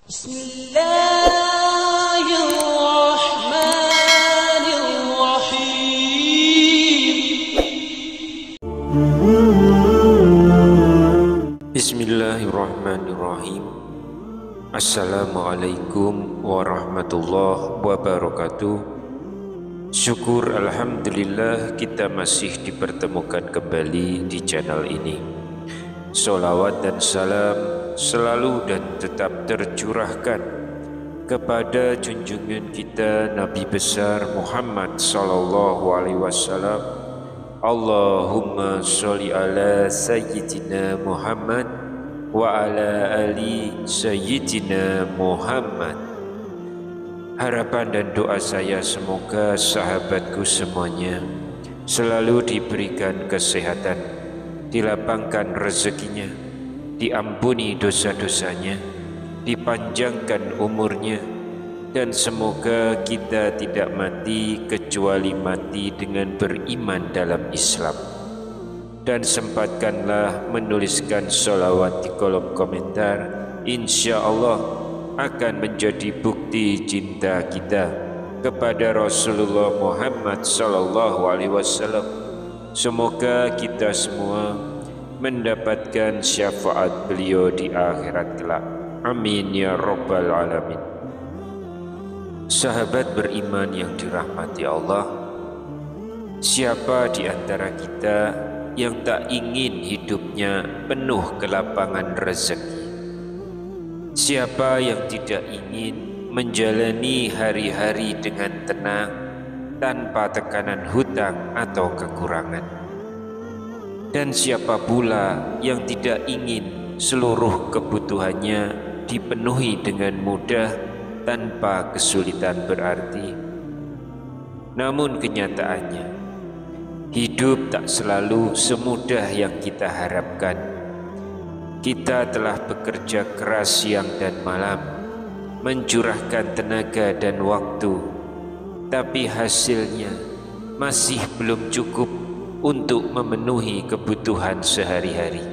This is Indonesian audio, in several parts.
Bismillahirrahmanirrahim. Assalamualaikum warahmatullahi wabarakatuh. Syukur alhamdulillah kita masih dipertemukan kembali di channel ini. Sholawat dan salam selalu dan tetap tercurahkan kepada junjungan kita Nabi besar Muhammad sallallahu alaihi wasallam. Allahumma sholli ala sayyidina Muhammad wa ala ali sayyidina Muhammad. Harapan dan doa saya semoga sahabatku semuanya selalu diberikan kesehatan, dilapangkan rezekinya, diampuni dosa-dosanya, dipanjangkan umurnya, dan semoga kita tidak mati kecuali mati dengan beriman dalam Islam. Dan sempatkanlah menuliskan sholawat di kolom komentar. Insya Allah akan menjadi bukti cinta kita kepada Rasulullah Muhammad sallallahu alaihi wasallam. Semoga kita semua mendapatkan syafaat beliau di akhirat kelak. Amin ya rabbal alamin. Sahabat beriman yang dirahmati Allah, siapa di antara kita yang tak ingin hidupnya penuh kelapangan rezeki? Siapa yang tidak ingin menjalani hari-hari dengan tenang tanpa tekanan hutang atau kekurangan? Dan siapa pula yang tidak ingin seluruh kebutuhannya dipenuhi dengan mudah tanpa kesulitan berarti? Namun kenyataannya, hidup tak selalu semudah yang kita harapkan. Kita telah bekerja keras siang dan malam, mencurahkan tenaga dan waktu, tapi hasilnya masih belum cukup untuk memenuhi kebutuhan sehari-hari.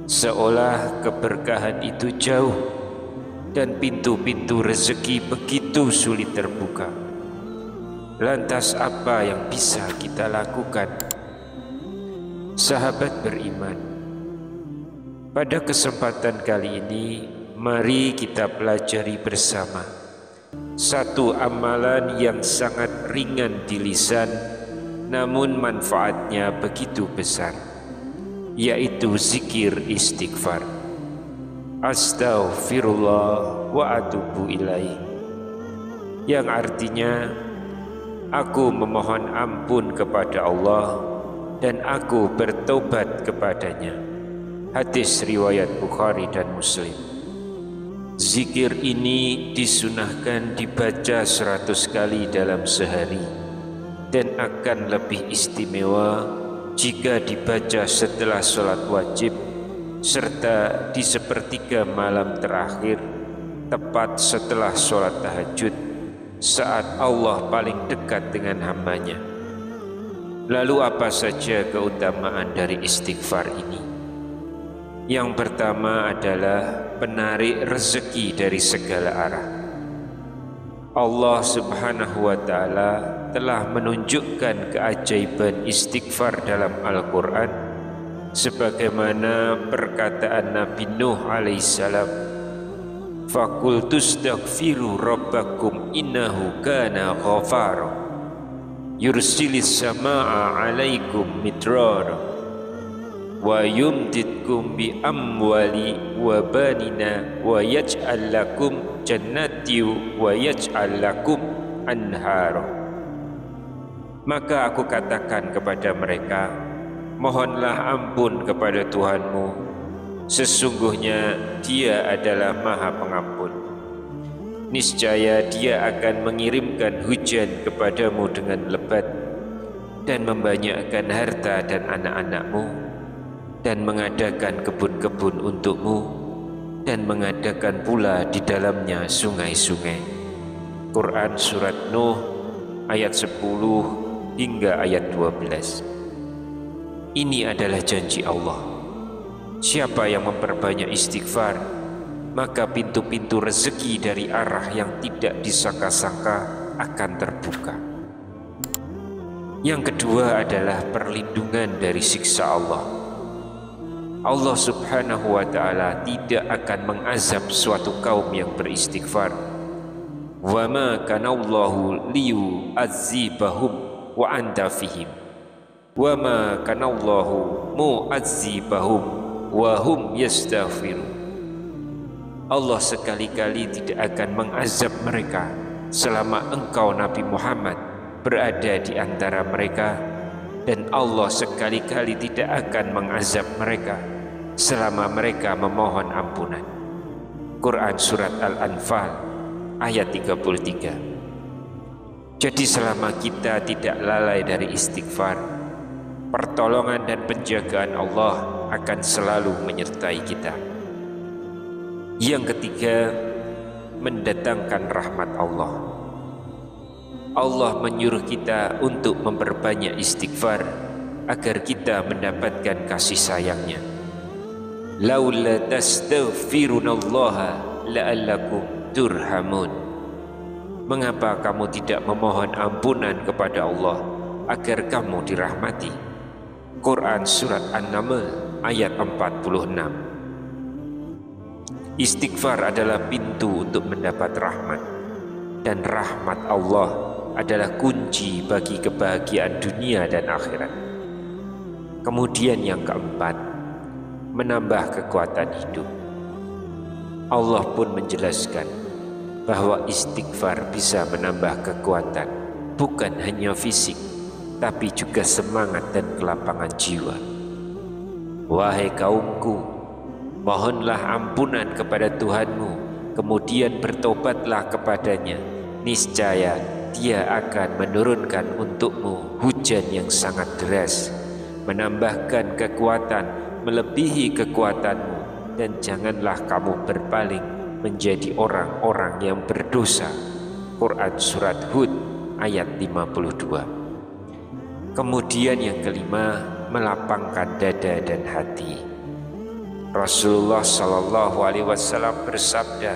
Seolah keberkahan itu jauh dan pintu-pintu rezeki begitu sulit terbuka. Lantas apa yang bisa kita lakukan? Sahabat beriman, pada kesempatan kali ini mari kita pelajari bersama satu amalan yang sangat ringan di lisan namun manfaatnya begitu besar, yaitu zikir istighfar. Astaghfirullah wa atubu ilaih, yang artinya aku memohon ampun kepada Allah dan aku bertobat kepadanya. Hadis riwayat Bukhari dan Muslim. Zikir ini disunahkan dibaca 100 kali dalam sehari dan akan lebih istimewa jika dibaca setelah sholat wajib serta di sepertiga malam terakhir tepat setelah sholat tahajud, saat Allah paling dekat dengan hambanya. Lalu apa saja keutamaan dari istighfar ini? Yang pertama adalah penarik rezeki dari segala arah. Allah subhanahu wa ta'ala telah menunjukkan keajaiban istighfar dalam Al-Quran, sebagaimana perkataan Nabi Nuh alaihissalam, "Fakultustaghfiru rabbakum innahu kana ghafara yursilis samaa'a 'alaikum midrara wa yumdidkum bi amwali wa banina wa yaj'al lakum jannati wa yaj'al lakum anhara." Maka aku katakan kepada mereka, mohonlah ampun kepada Tuhanmu, sesungguhnya Dia adalah Maha Pengampun. Niscaya Dia akan mengirimkan hujan kepadamu dengan lebat dan membanyakkan harta dan anak-anakmu, dan mengadakan kebun-kebun untukmu, dan mengadakan pula di dalamnya sungai-sungai. Quran Surat Nuh ayat 10 hingga ayat 12. Ini adalah janji Allah. Siapa yang memperbanyak istighfar, maka pintu-pintu rezeki dari arah yang tidak disangka-sangka akan terbuka. Yang kedua adalah perlindungan dari siksa Allah. Allah Subhanahu wa ta'ala tidak akan mengazab suatu kaum yang beristighfar. Wa ma kana Allahu liyu'adzibahum wa anta fihim wa ma kana Allahu mu'adzibahum wa hum yastaghfirun. Allah sekali-kali tidak akan mengazab mereka selama engkau Nabi Muhammad berada di antara mereka, dan Allah sekali-kali tidak akan mengazab mereka selama mereka memohon ampunan. Quran Surat Al-Anfal ayat 33. Jadi selama kita tidak lalai dari istighfar, pertolongan dan penjagaan Allah akan selalu menyertai kita. Yang ketiga, mendatangkan rahmat Allah. Allah menyuruh kita untuk memperbanyak istighfar agar kita mendapatkan kasih sayangnya. Laula tastaghfirunallaha la'allakum turhamun. Mengapa kamu tidak memohon ampunan kepada Allah agar kamu dirahmati? Quran Surat An-Naml ayat 46. Istighfar adalah pintu untuk mendapat rahmat, dan rahmat Allah adalah kunci bagi kebahagiaan dunia dan akhirat. Kemudian yang keempat, menambah kekuatan hidup. Allah pun menjelaskan bahwa istighfar bisa menambah kekuatan, bukan hanya fisik, tapi juga semangat dan kelapangan jiwa. Wahai kaumku, mohonlah ampunan kepada Tuhanmu, kemudian bertobatlah kepadanya. Niscaya Dia akan menurunkan untukmu hujan yang sangat deras, menambahkan kekuatan melebihi kekuatanmu, dan janganlah kamu berpaling menjadi orang-orang yang berdosa. Quran Surat Hud ayat 52. Kemudian yang kelima, melapangkan dada dan hati. Rasulullah Shallallahu Alaihi Wasallam bersabda,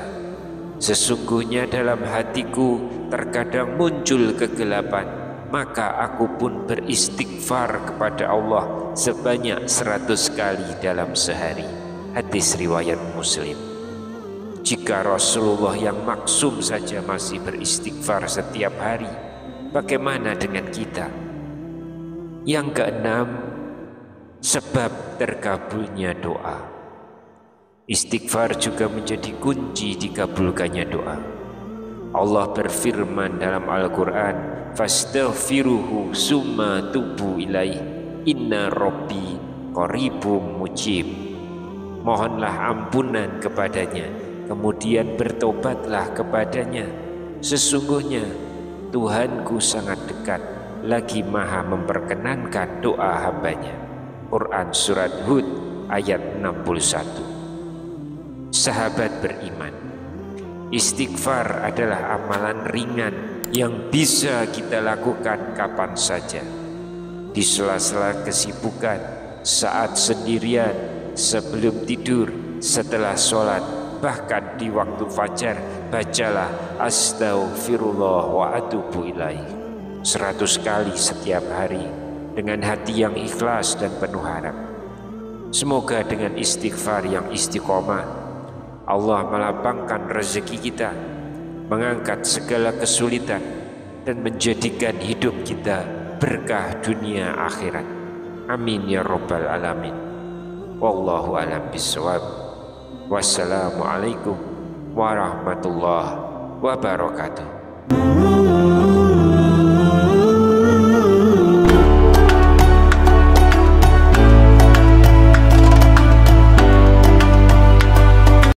sesungguhnya dalam hatiku terkadang muncul kegelapan, maka aku pun beristighfar kepada Allah sebanyak 100 kali dalam sehari. Hadis riwayat Muslim. Jika Rasulullah yang maksum saja masih beristighfar setiap hari, bagaimana dengan kita? Yang keenam, sebab terkabulnya doa. Istighfar juga menjadi kunci dikabulkannya doa. Allah berfirman dalam Al-Quran, fastaghfiruhu summa tubu ilaih inna rabbi qaribum mujib. Mohonlah ampunan kepadanya, kemudian bertobatlah kepadanya. Sesungguhnya Tuhanku sangat dekat, lagi maha memperkenankan doa hambanya. Quran Surat Hud ayat 61. Sahabat beriman, istighfar adalah amalan ringan yang bisa kita lakukan kapan saja, di sela-sela kesibukan, saat sendirian, sebelum tidur, setelah sholat, bahkan di waktu fajar. Bacalah astaghfirullah wa atubu ilaih 100 kali setiap hari dengan hati yang ikhlas dan penuh harap. Semoga dengan istighfar yang istiqomah, Allah melapangkan rezeki kita, mengangkat segala kesulitan, dan menjadikan hidup kita berkah dunia akhirat. Amin ya rabbal alamin. Wallahu a'lam bishawab. Wassalamualaikum warahmatullahi wabarakatuh.